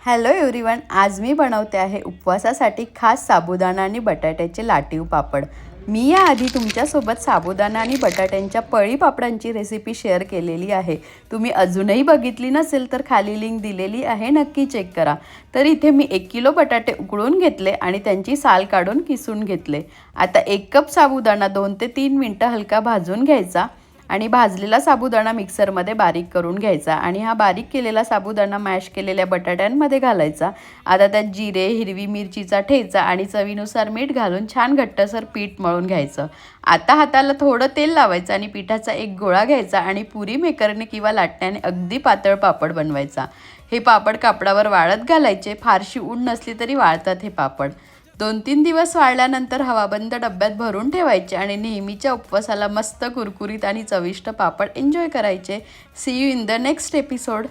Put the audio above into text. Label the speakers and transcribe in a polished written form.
Speaker 1: Hello everyone, आज मी बनवते आहे उपवासासाठी खास साबुदाणा आणि बटाट्याचे लाटीव पापड। मी याआधी तुमच्यासोबत साबुदाणा आणि बटाट्यांच्या पळी पापडांची रेसिपी शेअर केलेली आहे। तुम्ही अजूनही बघितली नसेल तर खाली लिंक दिलेली आहे, नक्की चेक करा। तर इथे मी 1 किलो बटाटे उकळून घेतले आणि त्यांची साल काढून किसून घेतले। आता 1 कप साबुदाणा 2 ते 3 मिनिटं हलका भाजून घ्यायचा आणि भाजलेला साबुदाणा मिक्सरमध्ये बारीक करून घ्यायचा आणि हा बारीक केलेला साबुदाणा मॅश केलेल्या बटाट्यांमध्ये घालायचा। आता त्यात जिरे, हिरवी मिरचीचा ठेचा आणि चवीनुसार मीठ घालून छान घट्टसर पीठ मळून घ्यायचं। आता हाताला थोडं तेल लावायचं आणि पिठाचा एक गोळा घ्यायचा आणि पुरी मेकरने किंवा लाटण्याने अगदी पातळ पापड बनवायचा। हे पापड कापडावर वाळत घालायचे, फारशी ऊन नसली तरी वाळतात हे पापड। 2-3 दिवस वाळल्यानंतर हवाबंद डब्यात भरून ठेवायचे आणि नेहमीच्या उपवासाला मस्त कुरकुरीत आणि चविष्ट पापड एन्जॉय करायचे। See you in the next episode.